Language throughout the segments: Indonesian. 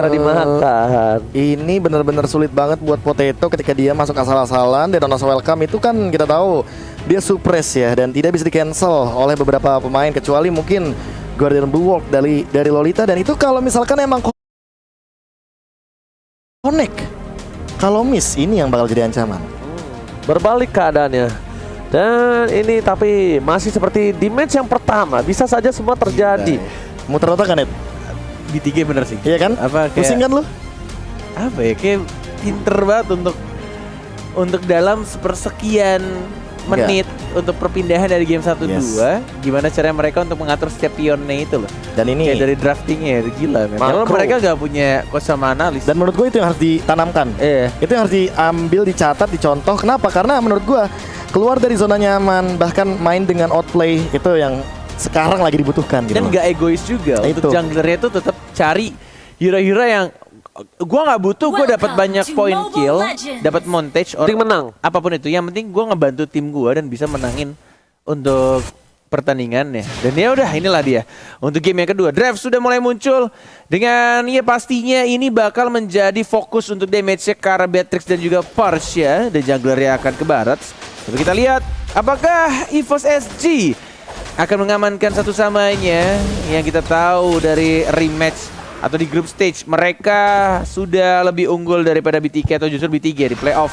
cara dimakan. Ini benar-benar sulit banget buat Potato ketika dia masuk asal-asalan. Dan Donos Welcome itu kan kita tahu dia suppress ya, dan tidak bisa di cancel oleh beberapa pemain kecuali mungkin Guardian Bulwark dari Lolita. Dan itu kalau misalkan emang connect, kalau miss ini yang bakal jadi ancaman. Berbalik keadaannya. Dan ini tapi masih seperti di match yang pertama, bisa saja semua terjadi. Muter otak kan, Net? Di 3 bener sih. Iya kan? Apa kayak, pusing kan lu? apa ya, kayak pinter banget untuk dalam sepersekian menit untuk perpindahan dari game 1-2. Gimana caranya mereka untuk mengatur setiap pionnya itu loh. Dan ini kayak dari draftingnya gila. Memang mereka gak punya coach sama analis. Dan menurut gue itu yang harus ditanamkan. Itu yang harus diambil, dicatat, dicontoh. Kenapa? Karena menurut gue keluar dari zona nyaman, bahkan main dengan outplay itu yang sekarang lagi dibutuhkan gitu. Dan gak egois juga. Untuk junglernya itu tetap cari hero-hero yang gua nggak butuh, gue dapat banyak point kill, dapat montage, penting menang. Apapun itu, yang penting gue ngebantu tim gue dan bisa menangin untuk pertandingannya. Dan ya udah, inilah dia untuk game yang kedua. Draft sudah mulai muncul dengan ya pastinya ini bakal menjadi fokus untuk damage-nya ke arah Beatrix dan juga Portia, dan junglernya akan ke barat. Tapi kita lihat apakah EVOS SG akan mengamankan satu samanya. Yang kita tahu dari rematch atau di group stage mereka sudah lebih unggul daripada BTK, atau justru BTG di playoff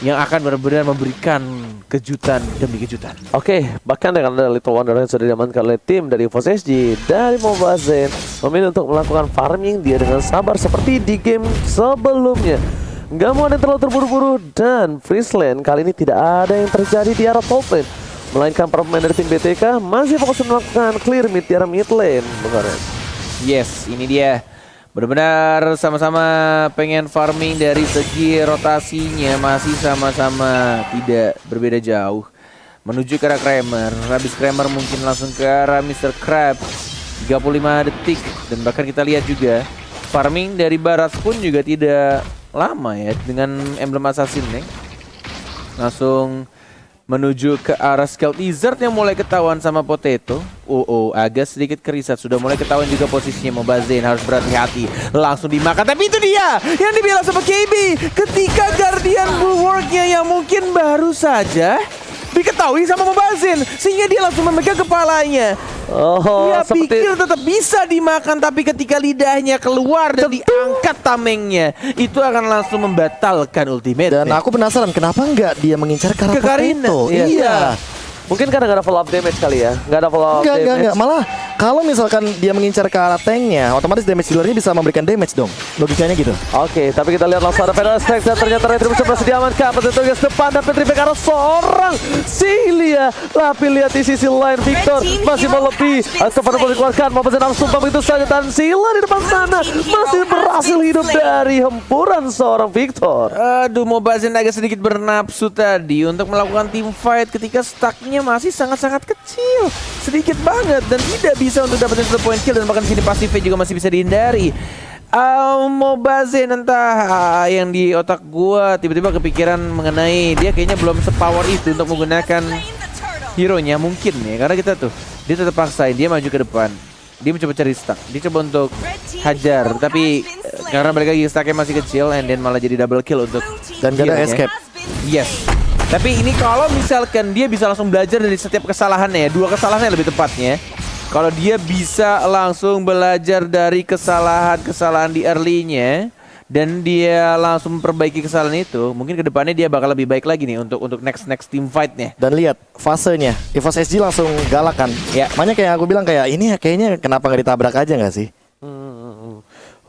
yang akan benar-benar memberikan kejutan demi kejutan. Oke, bahkan dengan ada Little Wonder yang sudah diamankan oleh tim dari EVOS SG dari Mobazen memilih untuk melakukan farming dia dengan sabar seperti di game sebelumnya. Nggak mau ada yang terlalu terburu-buru, dan Friesland kali ini tidak ada yang terjadi di arah top lane, melainkan para pemain dari tim BTK masih fokus melakukan clear mid di arah mid lane. Benar. Yes, ini dia. Benar-benar sama-sama pengen farming dari segi rotasinya, masih sama-sama tidak berbeda jauh. Menuju ke arah Kramer. Habis Kramer mungkin langsung ke arah Mr. Crab. 35 detik. Dan bahkan kita lihat juga farming dari barat pun juga tidak lama ya, dengan emblem assassin nih. Langsung menuju ke arah Scout Lizard yang mulai ketahuan sama Potato. Agak sedikit kerisat. Sudah mulai ketahuan juga posisinya. Mobazen harus berhati-hati. Langsung dimakan. Tapi itu dia yang dibilang sama KB. Ketika Guardian Bulwark-nya yang mungkin baru saja diketahui sama Mobazen, sehingga dia langsung memegang kepalanya. Dia pikir tetap bisa dimakan, tapi ketika lidahnya keluar dan diangkat tamengnya, itu akan langsung membatalkan ultimate. Dan aku penasaran kenapa nggak dia mengincar ke arah Potato. Iya. Mungkin karena nggak ada follow up damage kali ya. Nggak ada follow up damage. Enggak. Malah kalau misalkan dia mengincar ke arah tanknya, otomatis damage dealernya bisa memberikan damage dong. Logikanya gitu. Oke, tapi kita lihat langsung ada Pedal Stack, dan ternyata Retribution berhasil diamankan. Potato guys depan dan Petrific arah seorang Silia. Tapi lihat di sisi lain Victor masih mau lebih. Kepada boleh dikeluarkan, mau harus tumpah begitu saja, dan Sila di depan sana masih berhasil hidup dari hemburan seorang Victor. Aduh, Mobazen agak sedikit bernapsu tadi untuk melakukan team fight ketika stacknya masih sangat-sangat kecil, sedikit banget, dan tidak bisa untuk dapetin 1 point kill, dan bahkan sini pasifnya juga masih bisa dihindari. Mobazen entah yang di otak gua tiba-tiba kepikiran mengenai dia kayaknya belum sepower itu untuk menggunakan hero-nya mungkin ya, karena kita tuh dia tetap paksain dia maju ke depan, dia mencoba cari stack, dia coba untuk hajar, tapi karena balik lagi stacknya masih kecil, and then malah jadi double kill untuk dan gak ada escape. Yes. Tapi ini kalau misalkan dia bisa langsung belajar dari setiap kesalahannya ya, 2 kesalahannya lebih tepatnya. Kalau dia bisa langsung belajar dari kesalahan-kesalahan di early-nya, dan dia langsung memperbaiki kesalahan itu, mungkin kedepannya dia bakal lebih baik lagi nih untuk next team fight-nya. Dan lihat fasenya, EVOS SG langsung galak kan. Ya. Makanya kayak aku bilang kayak ini kayaknya kenapa nggak ditabrak aja nggak sih?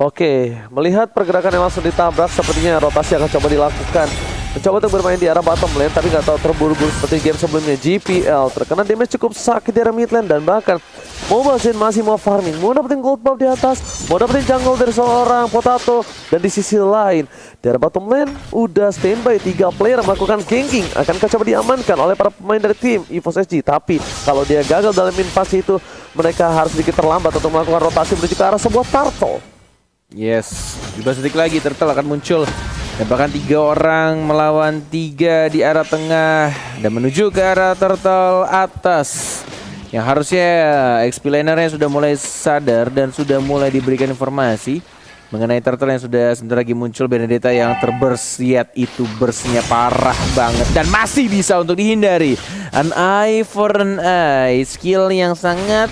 Oke, melihat pergerakan yang langsung ditabrak, sepertinya rotasi akan coba dilakukan. Mencoba untuk bermain di arah bottom lane, tapi nggak tahu terburu-buru seperti game sebelumnya. GPL terkena damage cukup sakit di arah mid lane, dan bahkan Mobazen masih mau farming, mau dapetin gold buff di atas, mau dapetin jungle dari seorang Potato. Dan di sisi lain, di arah bottom lane udah standby 3 player melakukan ganking. Akankah coba diamankan oleh para pemain dari tim EVOS SG? Tapi kalau dia gagal dalam invasi itu, mereka harus sedikit terlambat untuk melakukan rotasi menuju ke arah sebuah turtle. Yes, 15 detik lagi turtle akan muncul. Dan bahkan 3 orang melawan 3 di arah tengah dan menuju ke arah turtle atas. Yang harusnya XP lanernya sudah mulai sadar dan sudah mulai diberikan informasi mengenai turtle yang sudah sebentar lagi muncul. Benedetta yang terbersiat itu bersnya parah banget dan masih bisa untuk dihindari. An eye for an eye, skill yang sangat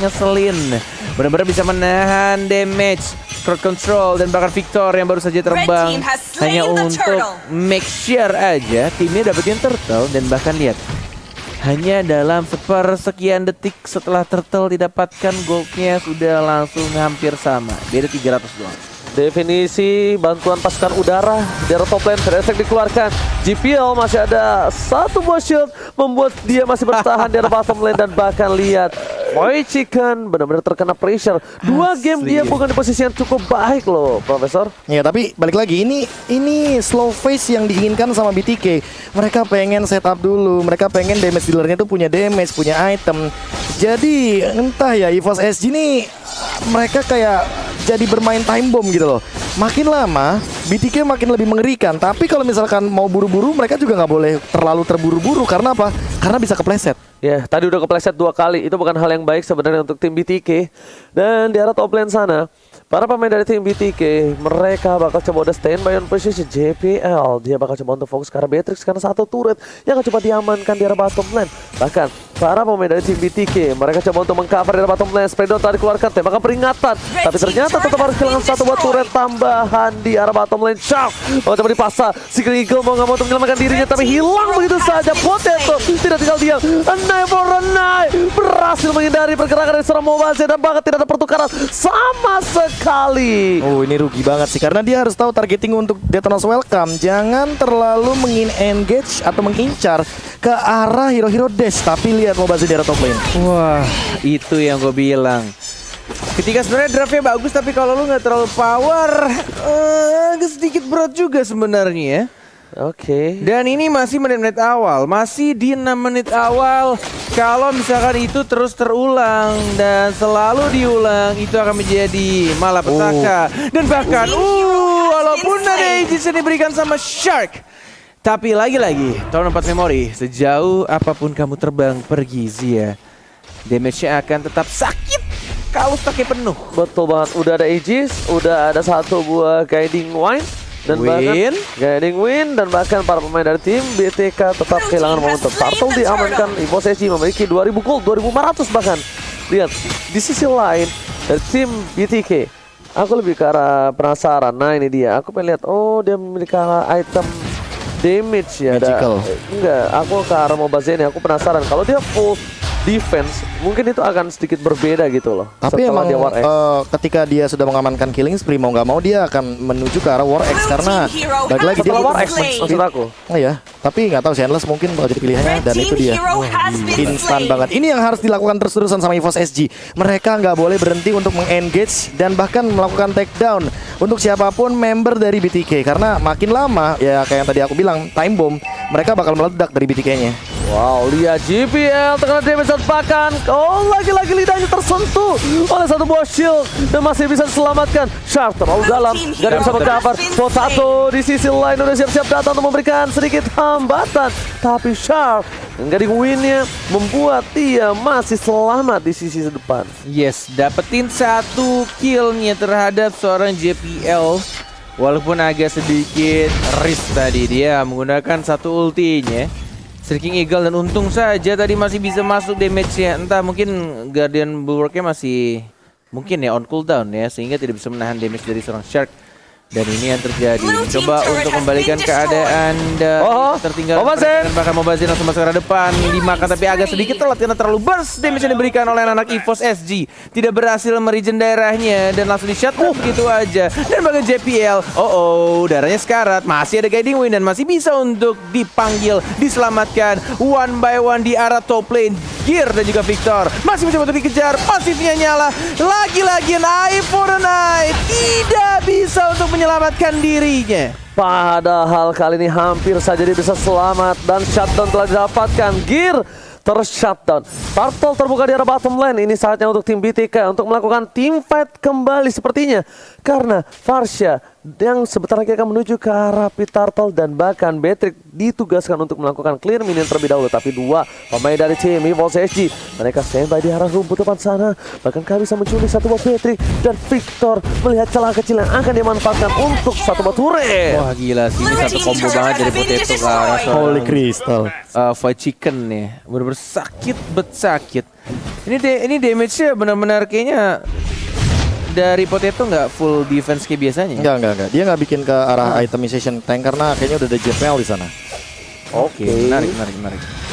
ngeselin. Benar-benar bisa menahan damage, crowd control, dan bahkan Victor yang baru saja terbang hanya untuk make sure aja timnya dapetin turtle. Dan bahkan lihat, hanya dalam sepersekian detik setelah turtle didapatkan, goldnya sudah langsung hampir sama, beda 300 doang. Definisi bantuan pasukan udara dari top lane terefek dikeluarkan. GPL masih ada satu buah shield membuat dia masih bertahan di bottom lane. Dan bahkan lihat Boy Chicken benar-benar terkena pressure. 2 game dia bukan di posisi yang cukup baik loh, Profesor. Ya tapi balik lagi, ini slow phase yang diinginkan sama BTK. Mereka pengen setup dulu, mereka pengen damage dealernya tuh punya damage, punya item. Jadi entah ya, EVOS SG nih mereka kayak jadi bermain time bomb gitu loh. Makin lama BTK makin lebih mengerikan. Tapi kalau misalkan mau buru-buru, mereka juga nggak boleh terlalu terburu-buru. Karena apa? Karena bisa kepleset. Ya, tadi udah kepleset 2 kali. Itu bukan hal yang baik sebenarnya untuk tim BTK. Dan di arah top lane sana, para pemain dari tim BTK, mereka bakal coba udah standby on position. JPL, dia bakal coba untuk fokus ke arah Beatrix karena satu turret yang akan coba diamankan di arah bottom lane. Bahkan para pemain dari tim BTK, mereka coba untuk mengcover di arah bottom lane. Spreadon tadi dikeluarkan, tembakan peringatan. Tapi ternyata tetap harus kehilangan satu buat turret tambahan di arah bottom lane. Shark mau coba dipasang. Secret Eagle mau nggak mau untuk menyelamatkan dirinya, tapi hilang begitu saja. Potato tidak tinggal diam. Anai for Anai berhasil menghindari pergerakan dari seorang Mobazir, dan bahkan tidak ada pertukaran sama sekali. Oh, ini rugi banget sih, karena dia harus tahu targeting untuk Detona's Welcome. Jangan terlalu engage atau mengincar ke arah hero-hero dash. Tapi lihat Mobazir di arah top lane. Wah, itu yang gue bilang. Ketika sebenarnya draftnya bagus, tapi kalau lu nggak terlalu power, agak sedikit berat juga sebenarnya ya. Oke. Dan ini masih menit-menit awal, masih di 6 menit awal. Kalau misalkan itu terus terulang dan selalu diulang, itu akan menjadi malapetaka. Dan bahkan, walaupun ada Aegis yang diberikan sama Shark, tapi lagi-lagi, tahun 4 memori, sejauh apapun kamu terbang pergi Zia, damage-nya akan tetap sakit kalau stoknya penuh. Betul banget, udah ada Aegis, udah ada satu buah Guiding Wine. Dan bahkan Guiding Wind, dan bahkan para pemain dari tim BTK tetap kehilangan momentum. Turtle diamankan, EVOS SG memiliki 2000 gold, 2500 bahkan. Lihat, di sisi lain dari tim BTK, aku lebih ke arah penasaran. Nah ini dia, aku pengen lihat, oh dia memiliki item damage ya. Enggak, aku ke arah Mobazir ini, aku penasaran. Kalau dia full defense, mungkin itu akan sedikit berbeda gitu loh. Tapi emang dia War X. ketika dia sudah mengamankan killing spree, mau nggak mau dia akan menuju ke arah War X. Karena balik lagi dia War X maksud aku. Oh ya, tapi nggak tahu Endless mungkin bakal jadi pilihannya, dan itu dia instan banget. Ini yang harus dilakukan terus-terusan sama EVOS SG. Mereka nggak boleh berhenti untuk mengengage dan bahkan melakukan takedown untuk siapapun member dari BTK. Karena makin lama ya kayak yang tadi aku bilang, time bomb, mereka bakal meledak dari BTK-nya. Wow, lihat GPL terkena damage bahkan. Oh, lagi-lagi lidahnya tersentuh oleh satu buah shield dan masih bisa diselamatkan. Shark terlalu dalam, gak ada bisa mengcover. Potato di sisi lain udah siap-siap datang untuk memberikan sedikit hambatan. Tapi Shark Guiding Wind-nya membuat dia masih selamat di sisi depan. Yes, dapetin satu killnya terhadap seorang JPL. Walaupun agak sedikit risk tadi, dia menggunakan satu ultinya, Streaking Eagle, dan untung saja tadi masih bisa masuk damage-nya. Entah mungkin Guardian Bulwark-nya masih mungkin ya on cooldown ya, sehingga tidak bisa menahan damage dari seorang Shark. Dan ini yang terjadi, mencoba untuk membalikan keadaan dan tertinggal. Dan bahkan Mobazir langsung masuk ke depan, dimakan tapi agak sedikit telat karena terlalu burst damage yang diberikan oleh anak EVOS SG. Tidak berhasil meregen daerahnya dan langsung di shut gitu aja. Dan bahkan JPL, darahnya sekarat, masih ada Guiding Wind dan masih bisa untuk dipanggil, diselamatkan one by one di arah top lane. Gear dan juga Victor masih mencoba untuk dikejar, pasifnya nyala. Lagi-lagi an eye for an eye, tidak bisa untuk menyelamatkan dirinya. Padahal kali ini hampir saja dia bisa selamat dan shutdown telah didapatkan. Gear ter-shutdown. Turtle terbuka di arah bottom lane. Ini saatnya untuk tim BTK untuk melakukan team fight kembali sepertinya. Karena Farsha yang sebentar lagi akan menuju ke arah Pit Turtle dan bahkan Beatrix ditugaskan untuk melakukan clear minion terlebih dahulu. Tapi dua pemain dari tim EVOS SG mereka standby di arah rumput depan sana. Bahkan kami bisa menculik satu buah Beatrix dan Victor melihat celah kecil yang akan dimanfaatkan untuk satu buah turret. Wah gila sih, ini satu combo banget dari Potato ke arah Holy Crystal. Fried chicken nih, bener-bener sakit sakit. Ini damage-nya benar-benar kayaknya dari Potato nggak full defense kayak biasanya. Enggak. Dia nggak bikin ke arah itemization tank karena kayaknya udah ada JPL di sana. Oke, menarik.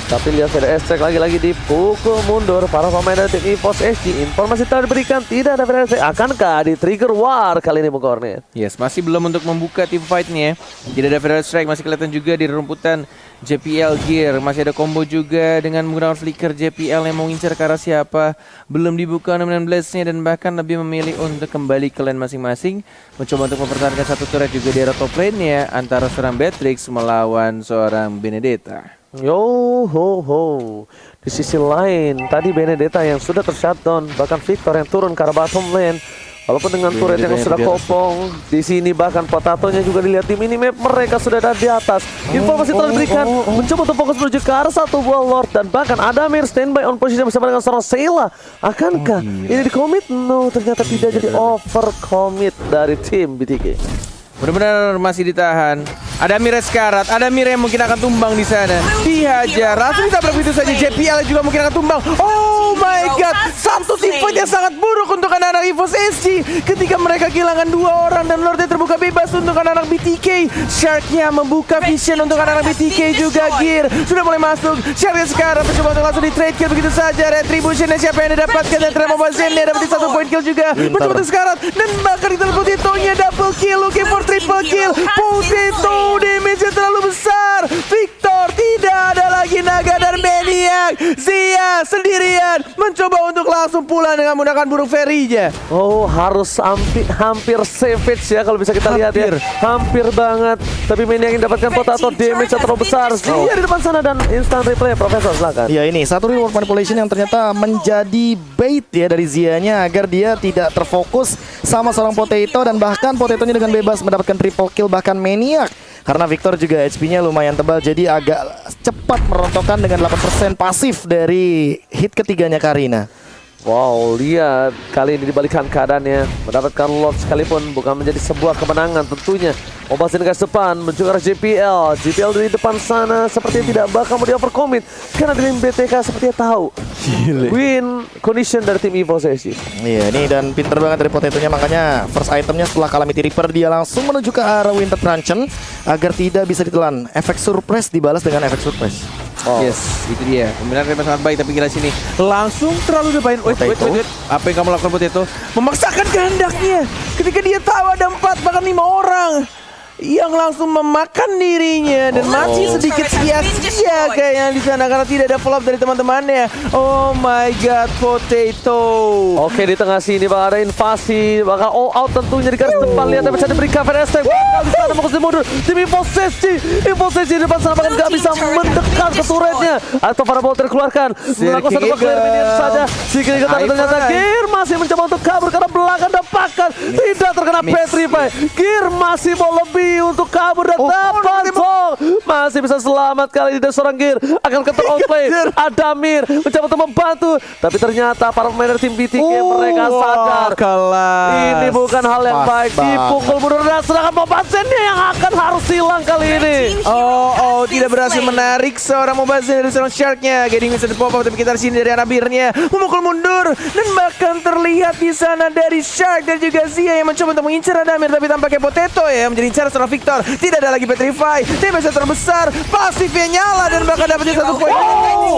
Tapi lihat VDS Track lagi-lagi dipukul mundur para pemain dari tim EVOS SG. Informasi telah diberikan, tidak ada VDS Track. Akankah di trigger war kali ini Bung Kornet? Yes, masih belum untuk membuka team fight-nya. Tidak ada Federal Strike, masih kelihatan juga di rumputan JPL Gear. Masih ada combo juga dengan menggunakan flicker JPL yang mau ngincar ke arah siapa. Belum dibuka Nominant Blast-nya dan bahkan lebih memilih untuk kembali ke lane masing-masing. Mencoba untuk mempertahankan satu turret juga di area top lane-nya antara seorang Beatrix melawan seorang Benedetta. Yo ho ho. Di sisi lain tadi Benedetta yang sudah tershutdown, bahkan Victor yang turun ke arah bottom lane. Walaupun dengan turret yang sudah kopong, di sini bahkan Potatonya juga dilihat di minimap mereka sudah ada di atas. Informasi telah diberikan, mencoba untuk fokus menuju ke arah satu buah Lord dan bahkan Adamir standby on position bersama dengan seorang Sheila. Akankah ini di commit? No, ternyata tidak, jadi over commit dari tim BTK. Benar-benar masih ditahan. Ada Mira sekarat, ada Mira yang mungkin akan tumbang di sana. Dihajar, langsung ditabrak begitu saja. JPL juga mungkin akan tumbang. Oh my god, satu team fight yang sangat buruk untuk anak-anak EVOS SG. Ketika mereka kehilangan dua orang dan Lordnya terbuka bebas untuk anak-anak BTK. Sharknya membuka vision untuk anak-anak BTK juga. Gear sudah mulai masuk. Sharknya sekarang mencoba untuk langsung di trade kill begitu saja. Retributionnya siapa yang didapatkan dan terima Zennya dapat satu point kill juga. Mencoba untuk sekarat dan bahkan di Potatonya double kill, looking for triple kill. Potato damage yang terlalu besar. Victor tidak ada lagi naga dan Maniac. Zia sendirian mencoba untuk langsung pulang dengan menggunakan burung fairy-nya. Oh, harus hampir savage ya kalau bisa kita lihat ya. Hampir banget. Tapi Maniac yang dapatkan Potato damage yang terlalu besar. Zia di depan sana dan instant replay. Profesor silakan. Ya ini satu reward manipulation yang ternyata menjadi bait ya dari Zianya agar dia tidak terfokus sama seorang Potato dan bahkan Potatonya dengan bebas mendapatkan triple kill bahkan Maniac. Karena Victor juga HP-nya lumayan tebal jadi agak cepat merontokkan dengan 8% pasif dari hit ketiganya Karina. Wow, lihat kali ini dibalikan keadaannya. Mendapatkan Lord sekalipun bukan menjadi sebuah kemenangan tentunya. Obasin guys depan menuju ke arah JPL. JPL di depan sana sepertinya tidak bakal mau di overcommit karena dari BTK sepertinya tahu win condition dari tim EVOS SG. Iya, ini dan pinter banget dari Potatonya, makanya first itemnya setelah Calamity Reaper dia langsung menuju ke arah Winter Truncheon agar tidak bisa ditelan. Efek surprise dibalas dengan efek surprise. Oh. Yes, itu dia. Kemudian Rema sangat baik tapi kira sini langsung terlalu depan. Wait. Apa yang kamu lakukan Potato? Memaksakan kehendaknya ketika dia tahu ada 4 bahkan 5 orang yang langsung memakan dirinya dan masih sedikit sia-sia kayaknya di sana karena tidak ada follow up dari teman-temannya. Oh my god, Potato. Oke, di tengah sini bakal ada invasi, bakal all out tentunya di garis depan. Lihat bisa diberikan VST. Di sana mau kasih mundur. Tim EVOS SG di depan sana bahkan gak bisa mendekat ke turretnya. Atau para bolter keluarkan. Melakukan satu clear minion saja. Sikri tapi ternyata Gear masih mencoba untuk kabur karena belakang dapatkan. Tidak terkena Petrify. Gear masih mau lebih untuk kabur dan dapat masih bisa selamat kali ini. Seorang Gear akan counter outplay. Adamir mencoba untuk membantu tapi ternyata para pemain dari tim BTK mereka sadar ini bukan hal yang baik. Dipukul mundur dan serangan Mobazennya yang akan harus hilang kali ini. Oh, tidak berhasil menarik seorang Mobazen dari seorang Sharknya. Gading bisa di-pop up tapi kita di sini dari Adabirnya memukul mundur dan bahkan terlihat di sana dari Shark dan juga Zia yang mencoba untuk mengincar Adamir tapi tampaknya Potato ya menjadi incar seorang Victor. Tidak ada lagi Petrify. Damage terbesar, pasifnya nyala dan bakal dapatnya satu poin.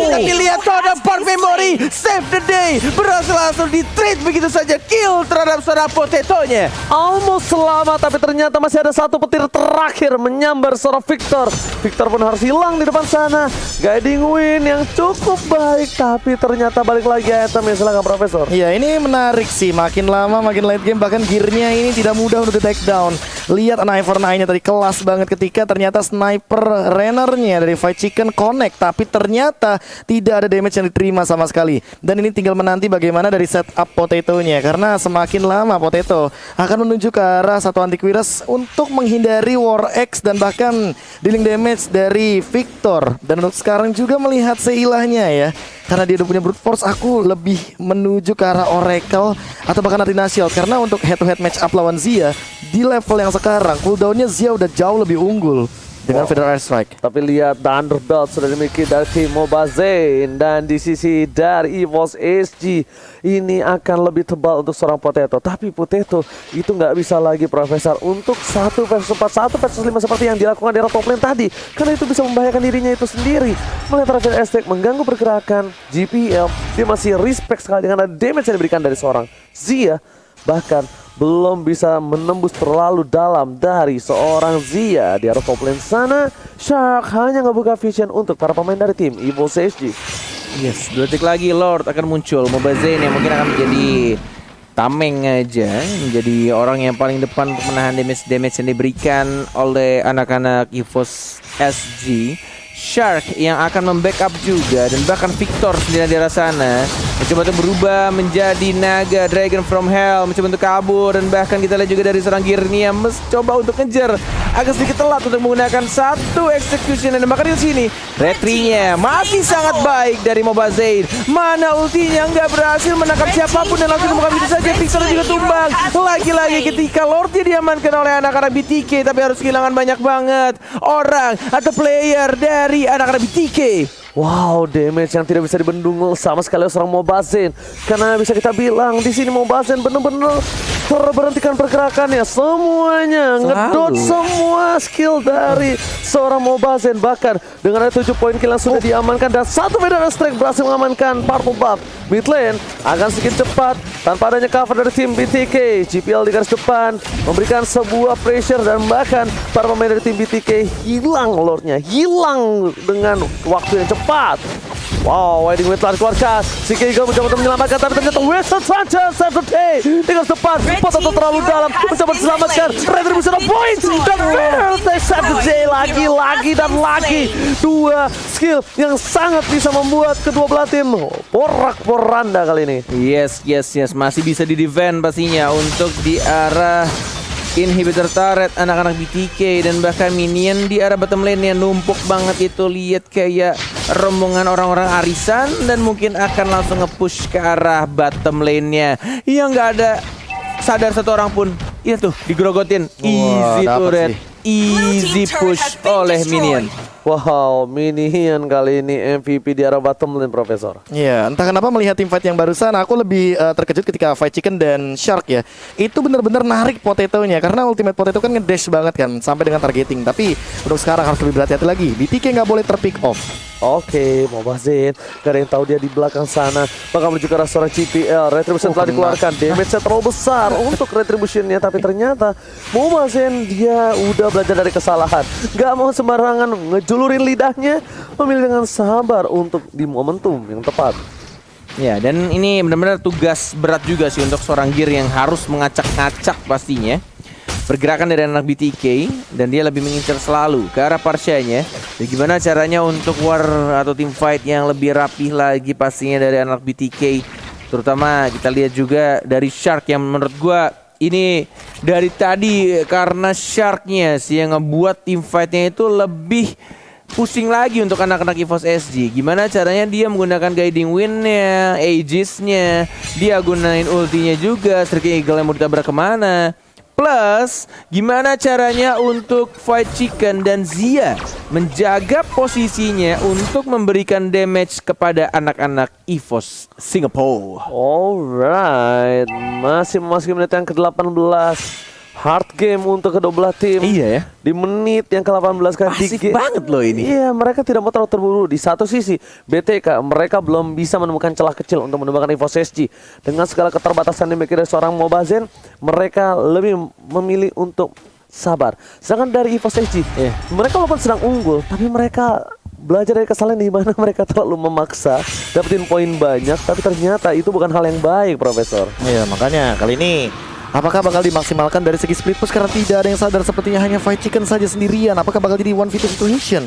Tapi lihat ada part memory, save the day, berhasil langsung di trade begitu saja kill terhadap seorang Potatonya. Almost selamat tapi ternyata masih ada satu petir terakhir menyambar seorang Victor. Victor pun harus hilang di depan sana. Guiding win yang cukup baik tapi ternyata balik lagi itemnya. Silakan Profesor. Iya, ini menarik sih, makin lama makin late game bahkan gearnya ini tidak mudah untuk di take down. Lihat Eye for Eye-nya tadi kelas banget ketika ternyata sniper runner-nya dari Fight Chicken connect, tapi ternyata tidak ada damage yang diterima sama sekali. Dan ini tinggal menanti bagaimana dari setup Potato-nya, karena semakin lama Potato akan menuju ke arah satu antivirus untuk menghindari War X dan bahkan dealing damage dari Victor. Dan untuk sekarang juga melihat seilahnya ya, karena dia udah punya brute force, aku lebih menuju ke arah Oracle atau bahkan Athena Shield, karena untuk head to head match up lawan Zia di level yang sekarang cooldownnya Zia udah jauh lebih unggul dengan Federal Airstrike. Tapi lihat Thunder Belt sudah dimiliki dari tim Mobazane, dan di sisi dari EVOS SG ini akan lebih tebal untuk seorang Potato. Tapi Potato itu nggak bisa lagi Profesor untuk 1 versus 4, 1 versus 5 seperti yang dilakukan di top lane tadi, karena itu bisa membahayakan dirinya itu sendiri. Melihat Raven Aztec mengganggu pergerakan GPL, dia masih respect sekali dengan ada damage yang diberikan dari seorang Zia, bahkan belum bisa menembus terlalu dalam dari seorang Zia. Di arah top lane sana, Shark hanya ngebuka vision untuk para pemain dari tim EVOS SG. Yes, 2 detik lagi Lord akan muncul. Mobazane yang mungkin akan menjadi tameng aja, menjadi orang yang paling depan untuk menahan damage yang diberikan oleh anak-anak EVOS SG. Shark yang akan membackup juga, dan bahkan Victor sendiri di arah sana mencoba untuk berubah menjadi naga Dragon from Hell, mencoba untuk kabur, dan bahkan kita lihat juga dari seorang Girnia mencoba untuk ngejar, agak sedikit telat untuk menggunakan satu execution, dan bahkan di sini retrinya masih sangat baik dari Mobazane. Mana ultinya nggak berhasil menangkap siapapun dan langsung dibuka begitu saja. Victor juga tumbang lagi-lagi ketika Lordnya diamankan oleh anak-anak BTK, tapi harus kehilangan banyak banget orang atau player dari anak-anak BTK. Wow, damage yang tidak bisa dibendung sama sekali oleh seorang Mobazane, karena bisa kita bilang di sini Mobazane benar-benar terberhentikan pergerakannya, semuanya ngedot semua skill dari seorang Mobazane. Bahkan dengan ada 7 poin kill yang sudah diamankan dan 1 Federal Strike berhasil mengamankan Purple Buff. Mid lane akan sedikit cepat tanpa adanya cover dari tim BTK. GPL di garis depan memberikan sebuah pressure, dan bahkan para pemain dari tim BTK hilang Lordnya, hilang dengan waktu yang cepat. Wow, Wedding Wave telah dikeluarkan. Si Keigo mencoba untuk menyelamatkan, tapi ternyata Wilson Sanchez Saturday di garis depan. Potato terlalu dalam, mencoba diselamatkan. Retribution of point, dan Wilson Saturday lagi dan lagi. 2 skill yang sangat bisa membuat kedua belah tim porak-poranda kali ini. Yes, masih bisa di-defend pastinya untuk di arah inhibitor turret anak-anak BTK, dan bahkan minion di arah bottom lane yang numpuk banget itu. Lihat kayak rombongan orang-orang arisan, dan mungkin akan langsung nge-push ke arah bottom lane-nya yang nggak ada sadar satu orang pun. Iya tuh, digrogotin. Easy turret, easy push oleh minion. Wow, Minion kali ini MVP di arah bottom lane, Profesor. Iya, entah kenapa melihat tim fight yang barusan aku lebih terkejut ketika Fight Chicken dan Shark ya. Itu benar-benar narik Potato-nya, karena ultimate Potato kan ngedash banget kan sampai dengan targeting. Tapi untuk sekarang harus lebih berhati-hati lagi. BTK nggak boleh terpick off. Oke, Mobazane gak ada yang tahu dia di belakang sana bakal menuju ke arah seorang GPL. Retribution telah dikeluarkan, damage-nya terlalu besar untuk Retribution-nya, tapi ternyata Mobazane dia udah belajar dari kesalahan, gak mau sembarangan ngejulurin lidahnya, memilih dengan sabar untuk di momentum yang tepat. Ya, dan ini benar-benar tugas berat juga sih untuk seorang Gear yang harus mengacak-ngacak pastinya pergerakan dari anak BTK, dan dia lebih mengincar selalu ke arah Parsyanya. Dan gimana caranya untuk war atau team fight yang lebih rapih lagi pastinya dari anak BTK. Terutama kita lihat juga dari Shark yang menurut gua ini dari tadi karena Sharknya sih yang ngebuat team fightnya itu lebih pusing lagi untuk anak-anak EVOS SG. Gimana caranya dia menggunakan guiding wind-nya, Aegis-nya, dia gunain ultinya juga, Striking Eagle yang mau ditabrak kemana. Plus, gimana caranya untuk Fight Chicken dan Zia menjaga posisinya untuk memberikan damage kepada anak-anak EVOS Singapore. Alright, masih memasuki menit yang ke-18. Hard game untuk kedua belah tim. Iya ya. Di menit yang ke-18 kan. Asik banget loh ini. Iya, mereka tidak mau terlalu terburu. Di satu sisi BTK mereka belum bisa menemukan celah kecil untuk menemukan EVOS SG. Dengan segala keterbatasan yang dimiliki dari seorang Mobazane, mereka lebih memilih untuk sabar. Sedangkan dari EVOS SG, mereka walaupun sedang unggul, tapi mereka belajar dari kesalahan di mana mereka terlalu memaksa dapetin poin banyak, tapi ternyata itu bukan hal yang baik, Profesor. Iya, makanya kali ini Apakah bakal dimaksimalkan dari segi split push karena tidak ada yang sadar sepertinya hanya Fight Chicken saja sendirian. Apakah bakal jadi 1v2 situation?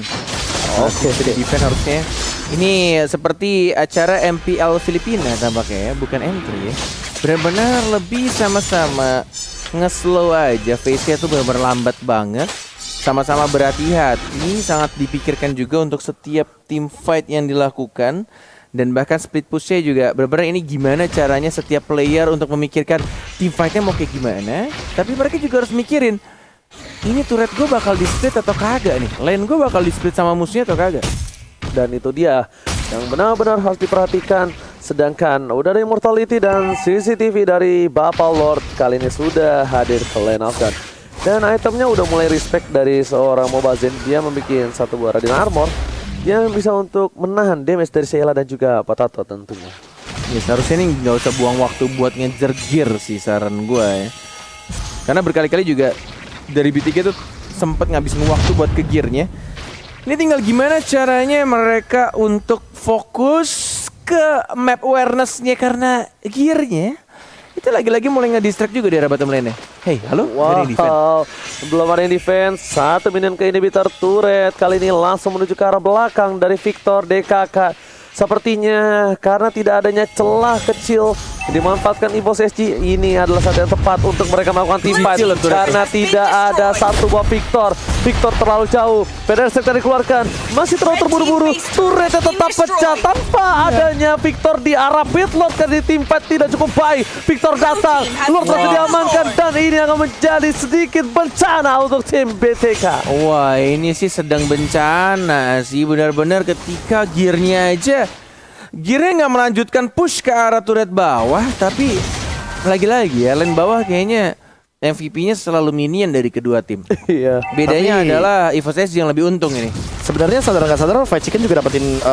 Oke, sudah defense harusnya. Ini seperti acara MPL Filipina tampaknya ya, bukan M3 ya. Benar-benar lebih sama-sama nge-slow aja, face-nya tuh benar-benar lambat banget. Sama-sama berhati-hati, sangat dipikirkan juga untuk setiap team fight yang dilakukan. Dan bahkan split push-nya juga benar-benar ini gimana caranya setiap player untuk memikirkan team fight-nya mau kayak gimana. Tapi mereka juga harus mikirin, ini turret gue bakal di-split atau kagak nih? Lane gue bakal di-split sama musuhnya atau kagak? Dan itu dia yang benar-benar harus diperhatikan. Sedangkan udah ada Immortality dan CCTV dari Bapak Lord kali ini sudah hadir ke lane Afghan. Dan itemnya udah mulai respect dari seorang Mobazin. Dia membuat satu buah Radiant Armor yang bisa untuk menahan damage dari Sheila dan juga Potato tentunya. Ya seharusnya nih nggak usah buang waktu buat ngejar gear sih saran gue ya. Karena berkali-kali juga dari B3 tuh sempet ngabisin waktu buat ke gearnya. Ini tinggal gimana caranya mereka untuk fokus ke map awareness-nya karena gearnya itu lagi-lagi mulai nge-distract juga di arah bottom lane-nya. Hey, halo? Ada yang defense. Wow, belum ada yang defense. Satu minion ke inhibitor turret. Kali ini langsung menuju ke arah belakang dari Victor DKK. Sepertinya karena tidak adanya celah kecil dimanfaatkan EVOS SG, ini adalah saat yang tepat untuk mereka melakukan team fight karena tidak ada satu buah Victor. Victor terlalu jauh, Pedersen dikeluarkan, masih terlalu terburu-buru, turretnya tetap pecah tanpa adanya Victor di arah pitlot karena di team fight tidak cukup baik. Victor datang, Lord langsung diamankan dan ini akan menjadi sedikit bencana untuk tim BTK. Wah, ini sih sedang bencana sih benar-benar ketika gearnya aja. Gearnya nggak melanjutkan push ke arah turret bawah, tapi lagi-lagi ya lane bawah kayaknya MVP-nya selalu minion dari kedua tim. Iya. Bedanya Tapi adalah EVOS SG yang lebih untung ini. sebenarnya sadar nggak sadar Fight Chicken juga dapetin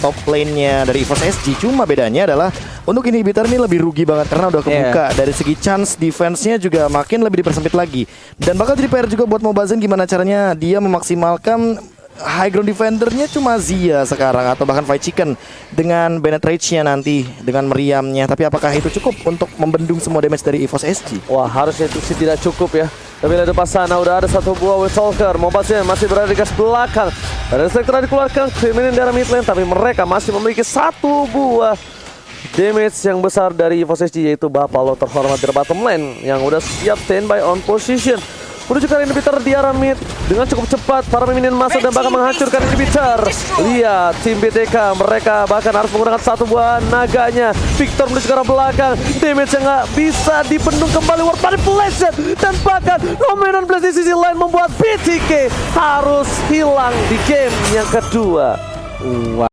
top lane-nya dari EVOS SG. Cuma bedanya adalah untuk inhibitor ini lebih rugi banget karena udah kebuka. Dari segi chance defense-nya juga makin lebih dipersempit lagi. Dan bakal jadi PR juga buat Mobazin gimana caranya dia memaksimalkan high ground defendernya cuma Zia sekarang atau bahkan Fight Chicken dengan Bennett Rage-nya nanti dengan meriamnya. Tapi apakah itu cukup untuk membendung semua damage dari EVOS SG? Wah, harusnya itu sih tidak cukup ya. Tapi lihat depan sana udah ada satu buah Wittalker. Mobazin masih berada di gas belakang. Ada sektor dikeluarkan kriminal dari mid lane, tapi mereka masih memiliki satu buah damage yang besar dari EVOS SG, yaitu Bapak Lo terhormat dari bottom lane yang udah siap standby on position. Menuju ke inhibitor di arah mid dengan cukup cepat, para minion masuk dan bahkan menghancurkan inhibitor. Lihat tim BTK, mereka bahkan harus menggunakan satu buah naganya. Victor menuju ke arah belakang, damage yang nggak bisa dibendung kembali. Ward manipulation dan bahkan dominan blast di sisi lain membuat BTK harus hilang di game yang kedua. Wah.